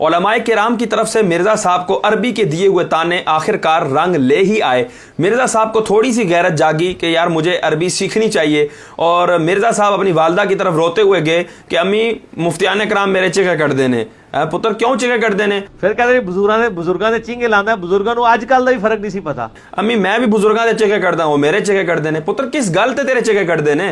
उलमाए किराम की तरफ से मिर्ज़ा साहब को अरबी के दिए हुए ताने आखिरकार रंग ले ही आए। मिर्ज़ा साहब को थोड़ी सी गैरत जागी कि यार मुझे अरबी सीखनी चाहिए, और मिर्ज़ा साहब अपनी वालदा की तरफ रोते हुए गए कि अम्मी मुफ्तियान कराम मेरे चिके कट देने। पुत्र क्यों चिके कट देने? फिर कहते बुजुर्गां दे चिंगे लांदा, बुजुर्गां नूं अजकल दा भी फर्क नहीं सी पता। अम्मी मैं भी बुजुर्गां दे चिके कटदा हूं, मेरे चिके कट देने। पुत्र किस गल ते तेरे चिके कट देने?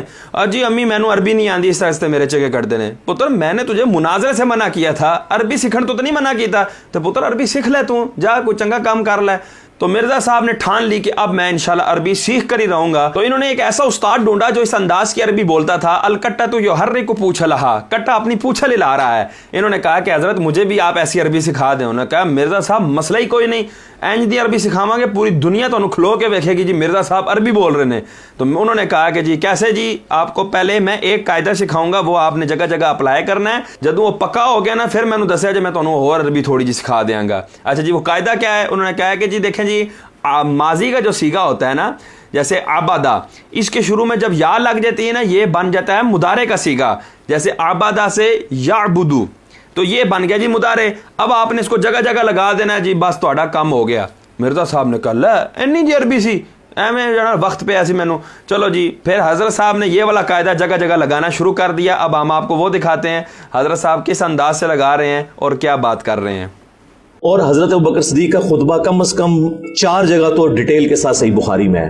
जी अम्मी मैनू अरबी नहीं आंदी, इस वास्ते मेरे चिके कट देने। पुत्र मैंने तुझे मुनाजरे से मना किया था, अरबी सीखण तो नहीं मना किया। तो पुत्र अरबी सीख ले, तू जा कोई चंगा काम कर ले। तो मिर्ज़ा साहब ने ठान ली कि अब मैं इंशाल्लाह अरबी सीख कर ही रहूंगा। तो इन्होंने एक ऐसा उस्ताद ढूंढा जो इस अंदाज की अरबी बोलता था। अलकट्टा तो यो हर को पूछ लहा, कट्टा अपनी पूछल हिला रहा है। इन्होंने कहा कि हजरत मुझे भी आप ऐसी अरबी सिखा दें। उन्होंने कहा मिर्ज़ा साहब मसला ही कोई नहीं, इंज दी अरबी सिखावांगे पूरी दुनिया तो खलो के वेखेगी जी मिर्ज़ा साहब अरबी बोल रहे हैं। तो उन्होंने कहा कि जी कैसे जी, आपको पहले मैं एक कायदा सिखाऊंगा, वो आपने जगह जगह अप्लाई करना है। जब वो पक्का हो गया ना फिर मैंने दसिया जी मैं तुम्हें और अरबी थोड़ी जी सिखा देंगा। अच्छा जी वो कायदा क्या है? उन्होंने कहा कि जी देखें जी माजी का जो सीगा होता है ना, जैसे आबादा, इसके शुरू में जब या लग जाती है ना ये बन जाता है मुदारे का सीगा। जैसे आबादा से याबुदू, तो ये बन गया जी मुदारे। अब आपने इसको जगह जगह लगा देना है जी, बस थोड़ा काम हो गया। मिर्ज़ा साहब ने कहा इन्नी जी अरबी सी एवं जरा वक्त पे ऐसी मैनू। चलो जी फिर हज़रत साहब ने ये वाला कायदा जगह जगह लगाना शुरू कर दिया। अब हम आपको वो दिखाते हैं हज़रत साहब किस अंदाज से लगा रहे हैं और क्या बात कर रहे हैं। और हजरत अबू बकर सिद्दीक का खुतबा कम अज कम 4 जगह तो डिटेल के साथ सही बुखारी में है।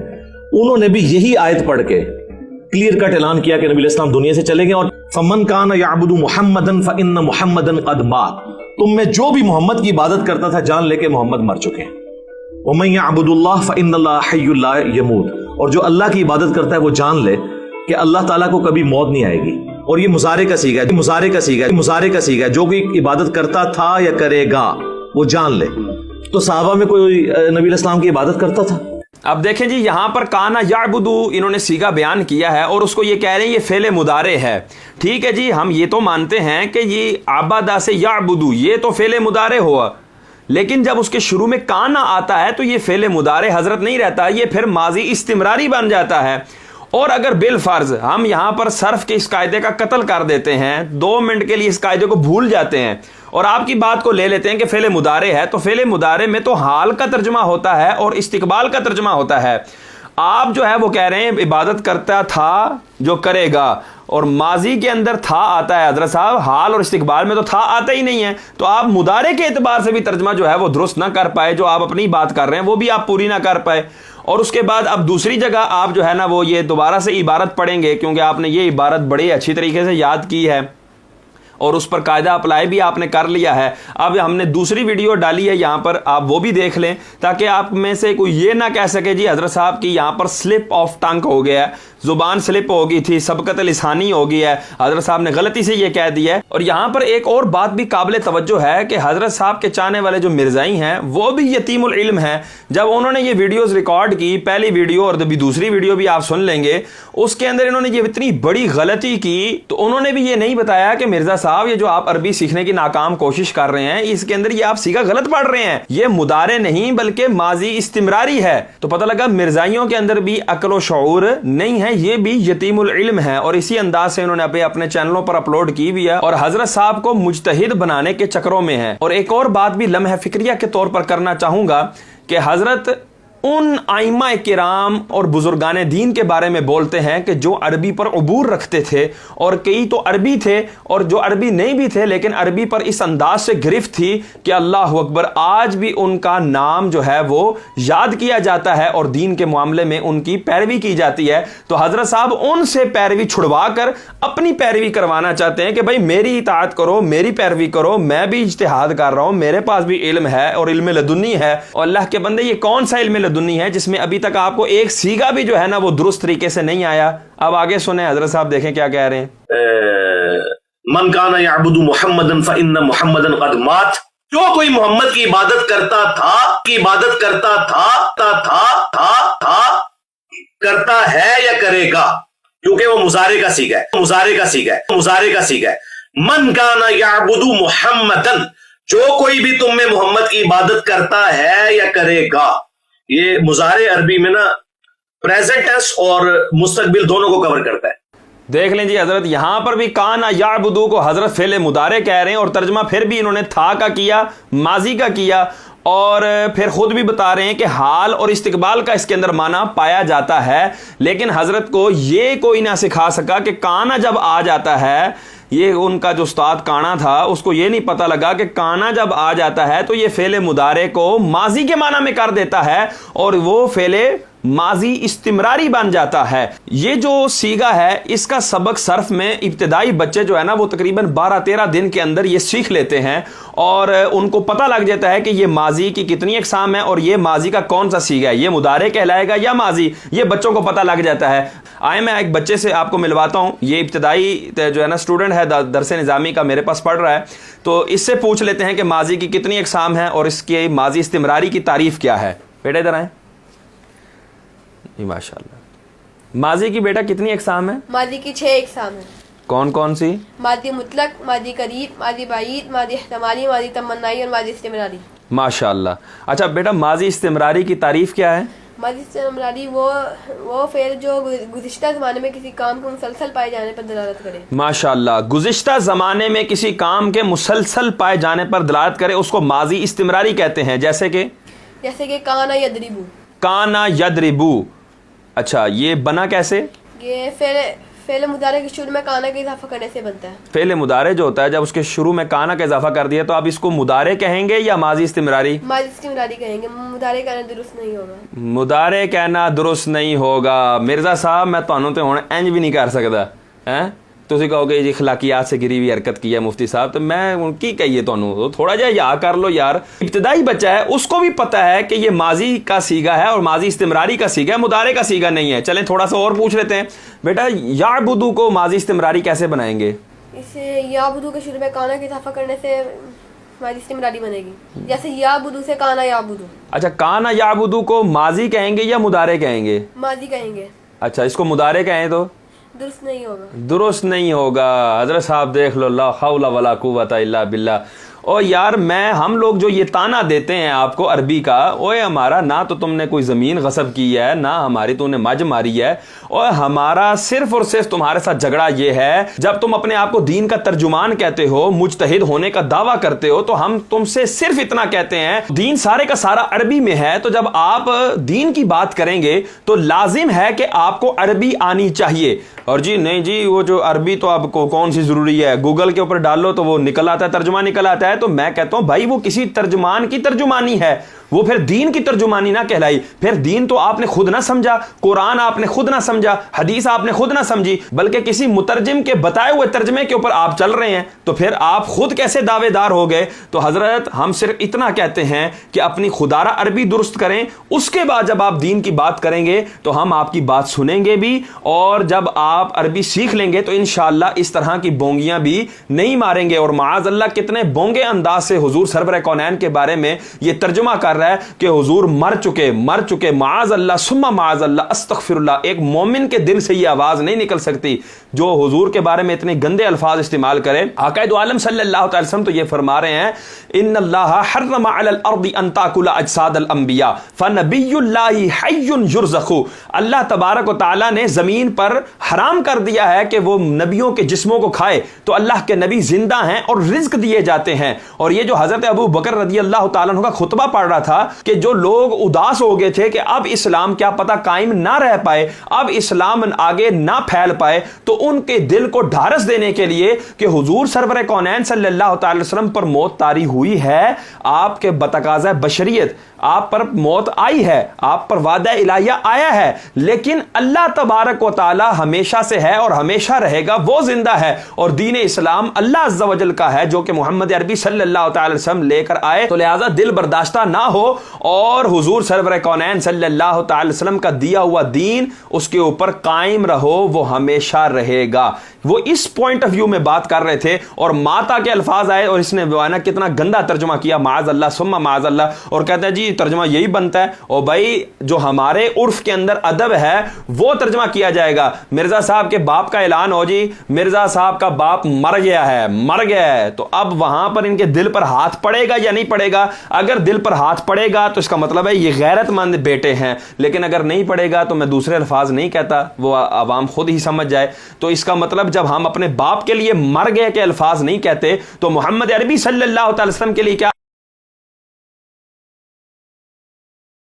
उन्होंने भी यही आयत पढ़ के क्लियर कट ऐलान किया कि नबी इस्लाम दुनिया से चले गए। और फमन कान याबुदु मुहम्मदन फइन्न मुहम्मदन कद मात, तुम में जो भी मोहम्मद की इबादत करता था जान लेके मोहम्मद मर चुके हैं। वमन याबुदुल्लाह फइन्नल्लाह हय्युल ला यमूत, और जो अल्लाह की इबादत करता है वो जान ले कि अल्लाह ताला को कभी मौत नहीं आएगी। और ये मुजारे का सीगा है, मुजारे का सीगा है, मुजारे का सीगा है। जो कोई इबादत करता था या करेगा वो जान ले। तो सहाबा में कोई नबी इस्लाम की इबादत करता था? अब देखें जी यहाँ पर काना याबुदू इन्होंने सीगा बयान किया है और उसको ये कह रहे हैं ये फेले मुदारे है। ठीक है जी, हम ये तो मानते हैं कि ये आबादा से याबुदू ये तो फेले मुदारे हुआ, लेकिन जब उसके शुरू में काना आता है तो ये फेले मुदारे हजरत नहीं रहता, ये फिर माजी इस्तिमरारी बन जाता है। और अगर बिल फर्ज हम यहाँ पर सर्फ के इस कायदे का कत्ल कर देते हैं, 2 मिनट के लिए इस कायदे को भूल जाते हैं और आपकी बात को ले लेते हैं कि फेले मुदारे है, तो फेले मुदारे में तो हाल का तर्जुमा होता है और इस्तिकबाल का तर्जुमा होता है। आप जो है वो कह रहे हैं इबादत करता था जो करेगा, और माजी के अंदर था आता है हजरत साहब, हाल और इस्तिकबाल में तो था आता ही नहीं है। तो आप मुदारे के एतबार से भी तर्जमा जो है वो दुरुस्त ना कर पाए, जो आप अपनी बात कर रहे हैं वो भी आप पूरी ना कर पाए। और उसके बाद अब दूसरी जगह आप जो है ना वो ये दोबारा से इबारत पढ़ेंगे, क्योंकि आपने ये इबारत बड़ी अच्छी तरीके से याद की है और उस पर कायदा अप्लाई भी आपने कर लिया है। अब हमने दूसरी वीडियो डाली है यहाँ पर, आप वो भी देख लें ताकि आप में से कोई ये ना कह सके जी हजरत साहब की यहाँ पर स्लिप ऑफ टंग हो गया है, जुबान स्लिप हो गई थी, सबकत लिसानी हो गई है, हजरत साहब ने गलती से ये कह दिया है। और यहाँ पर एक और बात भी काबिल तवज्जो है कि हजरत साहब के चाहने वाले जो मिर्ज़ाई हैं वो भी यतीमुल इल्म है। जब उन्होंने ये वीडियोस रिकॉर्ड की, पहली वीडियो और दूसरी वीडियो भी आप सुन लेंगे, उसके अंदर इन्होंने ये इतनी बड़ी गलती की, तो उन्होंने भी ये नहीं बताया कि मिर्ज़ा साहब ये जो आप अरबी सीखने की नाकाम कोशिश कर रहे हैं इसके अंदर ये आप सीगा गलत पढ़ रहे हैं, ये मुदारे नहीं बल्कि माजी इस्तिमरारी है। तो पता लगा मिर्ज़ाइयों के अंदर भी अक्ल व शऊर नहीं है, ये भी यतीमुल इल्म है। और इसी अंदाज से इन्होंने अपने चैनलों पर अपलोड की भी है और हजरत साहब को मुजतहिद बनाने के चक्रों में है। और एक और बात भी लम्हा फिक्रिया के तौर पर करना चाहूंगा कि हजरत उन आइमा किराम और बुजुर्गान दीन के बारे में बोलते हैं कि जो अरबी पर अबूर रखते थे, और कई तो अरबी थे और जो अरबी नहीं भी थे लेकिन अरबी पर इस अंदाज से गिरफ्त थी कि अल्लाह अकबर, आज भी उनका नाम जो है वो याद किया जाता है और दीन के मामले में उनकी पैरवी की जाती है। तो हजरत साहब उनसे पैरवी छुड़वा कर अपनी पैरवी करवाना चाहते हैं कि भाई मेरी इताअत करो, मेरी पैरवी करो, मैं भी इज्तिहाद कर रहा हूं, मेरे पास भी इल्म है और इल्म लदुन्नी है। और अल्लाह के बंदे ये कौन सा इल्म दुन्नी है जिसमें अभी तक आपको एक सीगा भी जो है ना वो दुरुस्त तरीके से नहीं आया। अब आगे सुने हजरत साहब, देखें क्या कह रहे हैं। मन काना याबुदु मुहम्मदन फइन्न मुहम्मदन कद मात, जो कोई मोहम्मद की इबादत करता था करता है या करेगा, क्योंकि वो मुजारे का सीगा है। मन काना याबुदु मुहम्मदन, जो कोई भी तुम में मोहम्मद की इबादत करता है या करेगा, ये मुजारे अरबी में ना प्रेजेंट टेंस और मुस्तकबिल दोनों को कवर करता है। دیکھ لیں جی حضرت یہاں پر بھی کانا یعبدو کو حضرت فعل مضارع کہہ رہے ہیں اور ترجمہ پھر بھی انہوں نے تھا کا کیا، ماضی کا کیا، اور پھر خود بھی بتا رہے ہیں کہ حال اور استقبال کا اس کے اندر معنی پایا جاتا ہے، لیکن حضرت کو یہ کوئی نہ سکھا سکا کہ کانا جب آ جاتا ہے، یہ ان کا جو استاد کانا تھا اس کو یہ نہیں پتہ لگا کہ کانا جب آ جاتا ہے تو یہ فعل مضارع کو ماضی کے معنی میں کر دیتا ہے اور وہ فعل ماضی استمراری بن جاتا ہے۔ یہ جو سیگا ہے اس کا سبق صرف میں ابتدائی بچے جو ہے نا وہ تقریباً 12-13 دن کے اندر یہ سیکھ لیتے ہیں اور ان کو پتہ لگ جاتا ہے کہ یہ ماضی کی کتنی اقسام ہیں اور یہ ماضی کا کون سا سیگا ہے، یہ مضارع کہلائے گا یا ماضی، یہ بچوں کو پتہ لگ جاتا ہے۔ آئے میں ایک بچے سے آپ کو ملواتا ہوں، یہ ابتدائی جو ہے نا اسٹوڈنٹ ہے، درس نظامی کا میرے پاس پڑھ رہا ہے، تو اس سے پوچھ لیتے ہیں کہ ماضی کی کتنی اقسام ہیں اور اس کے ماضی استمراری کی تعریف کیا ہے۔ بیٹا ادھر آئیں۔ ماشاء اللہ، ماضی کی بیٹا کتنی اقسام ہیں؟ ماضی کی 6 اقسام ہیں۔ کون کون سی؟ ماضی مطلق، ماضی قریب، ماضی بعید، ماضی احتمالی، ماضی تمنائی اور ماضی استمراری۔ ماشاء اللہ۔ اچھا بیٹا ماضی استمراری کی تعریف کیا ہے؟ ماضی استمراری وہ فعل جو گزشتہ زمانے میں کسی کام کے مسلسل پائے جانے پر دلالت کرے۔ ماشاء اللہ، گزشتہ زمانے میں کسی کام کے مسلسل پائے جانے پر دلالت کرے اس کو ماضی استمراری کہتے ہیں، جیسے کہ کانا یدربو۔ کانا یدربو، اچھا یہ بنا کیسے؟ یہ فعل مضارع کے شروع میں کانا کا اضافہ کرنے سے بنتا ہے۔ فعل مضارع جو ہوتا ہے جب اس کے شروع میں کانا کا اضافہ کر دیا تو اب اس کو مضارع کہیں گے یا ماضی استمراری؟ ماضی استمراری کہیں گے، مضارع کہنا درست نہیں ہوگا۔ مضارع کہنا درست نہیں ہوگا۔ مرزا صاحب میں تانوں تے ہن انج بھی نہیں کر سکدا ہیں، تسی کہو گے جی اخلاقیات سے گری ہوئی حرکت کی ہے مفتی صاحب، تو میں ان کی کہیے تانوں تھوڑا جہا یا کر لو یار۔ ابتدائی بچہ ہے اس کو بھی پتہ ہے کہ یہ ماضی کا سیگا ہے اور ماضی استمراری کا سیگا ہے، مضارع کا سیگا نہیں ہے۔ چلیں تھوڑا سا اور پوچھ لیتے ہیں، بیٹا یعبدو کو ماضی استمراری کیسے بنائیں گے؟ اسے یعبدو کے شروع میں کانا کا اضافہ کرنے سے ماضی استمراری بنے گی، جیسے یعبدو سے کانا یعبدو۔ اچھا کانا یعبدو کو ماضی کہیں گے یا مضارع کہیں گے؟ ماضی کہیں گے۔ اچھا اس کو مضارع کہیں تو درست نہیں ہوگا۔ درست نہیں ہوگا۔ حضرت صاحب دیکھ لو، لا حول ولا قوت الا باللہ۔ اور یار ہم لوگ جو یہ تانا دیتے ہیں آپ کو عربی کا، اوے ہمارا نہ تو تم نے کوئی زمین غصب کی ہے، نہ ہماری تو نے مج ماری ہے، اور ہمارا صرف اور صرف تمہارے ساتھ جھگڑا یہ ہے جب تم اپنے آپ کو دین کا ترجمان کہتے ہو، مجتہد ہونے کا دعویٰ کرتے ہو، تو ہم تم سے صرف اتنا کہتے ہیں دین سارے کا سارا عربی میں ہے، تو جب آپ دین کی بات کریں گے تو لازم ہے کہ آپ کو عربی آنی چاہیے۔ اور جی نہیں جی وہ جو عربی تو آپ کو کون سی ضروری ہے، گوگل کے اوپر ڈال لو تو وہ نکل آتا ہے، ترجمہ نکل آتا ہے۔ تو میں کہتا ہوں بھائی وہ کسی ترجمان کی ترجمانی ہے، وہ پھر دین کی ترجمانی نہ کہلائی۔ پھر دین تو آپ نے خود نہ سمجھا، قرآن آپ نے خود نہ سمجھا، حدیث آپ نے خود نہ سمجھی، بلکہ کسی مترجم کے بتائے ہوئے ترجمے کے اوپر آپ چل رہے ہیں، تو پھر آپ خود کیسے دعوے دار ہو گئے؟ تو حضرت ہم صرف اتنا کہتے ہیں کہ اپنی خدارہ عربی درست کریں، اس کے بعد جب آپ دین کی بات کریں گے تو ہم آپ کی بات سنیں گے بھی، اور جب آپ عربی سیکھ لیں گے تو انشاءاللہ اس طرح کی بونگیاں بھی نہیں ماریں گے۔ اور معاذ اللہ کتنے بونگے انداز سے حضور سرور کونین کے بارے میں یہ ترجمہ کر رہا ہے کہ حضور مر چکے، معاذ اللہ ثم معاذ اللہ، استغفر اللہ۔ ایک مومن کے دل سے یہ آواز نہیں نکل سکتی جو حضور کے بارے میں اتنے گندے الفاظ استعمال کرے۔ آقا دو عالم صلی اللہ علیہ وسلم تو یہ فرما رہے ہیں ان اللہ حرم علی الارض ان تاکل اجساد الانبیاء فنبی اللہ حی یرزق۔ اللہ تبارک و تعالی نے زمین پر حرام کر دیا ہے کہ وہ نبیوں کے جسموں کو کھائے، تو اللہ کے نبی زندہ ہیں اور رزق دیے جاتے ہیں۔ اور یہ جو حضرت ابو بکر رضی اللہ تعالیٰ عنہ کا خطبہ پڑھ رہا تھا کہ جو لوگ اداس ہو گئے تھے کہ اب اسلام کیا پتہ قائم نہ رہ پائے، اب اسلام آگے نہ پھیل پائے، تو ان کے دل کو ڈھارس دینے کے لیے کہ حضور سرور کونین صلی اللہ تعالی وسلم پر موت طاری ہوئی ہے، آپ کے بتقاضۂ بشریت آپ پر موت آئی ہے، آپ پر وعدہ الہیہ آیا ہے، لیکن اللہ تبارک و تعالی ہمیشہ سے ہے اور ہمیشہ رہے گا، وہ زندہ ہے، اور دین اسلام اللہ عز و جل کا ہے جو کہ محمد عربی صلی اللہ تعالی وسلم لے کر آئے۔ تو لہذا دل برداشتہ نہ ہو اور حضور سرور کونین صلی اللہ تعالی وسلم کا دیا ہوا دین اس کے اوپر قائم رہو، وہ ہمیشہ رہے گا۔ وہ اس پوائنٹ آف ویو میں بات کر رہے تھے، اور ماتا کے الفاظ آئے اور اس نے کتنا گندا ترجمہ کیا، معاذ اللہ ثم معاذ اللہ، اور کہتا ہے جی ترجمہ یہی بنتا ہے۔ اور بھائی جو ہمارے عرف کے اندر ادب ہے وہ ترجمہ کیا جائے گا۔ مرزا صاحب کے باپ کا اعلان ہو جی مرزا صاحب کا باپ مر گیا ہے، تو اب وہاں پر ان کے دل پر ہاتھ پڑے گا یا نہیں پڑے گا؟ اگر دل پر ہاتھ ساتھ پڑھے گا تو اس کا مطلب ہے یہ غیرت مند بیٹے ہیں، لیکن اگر نہیں پڑھے گا تو میں دوسرے الفاظ نہیں کہتا، وہ عوام خود ہی سمجھ جائے۔ تو اس کا مطلب جب ہم اپنے باپ کے لیے مر گئے کے الفاظ نہیں کہتے تو محمد عربی صلی اللہ تعالی وسلم کے لیے کیا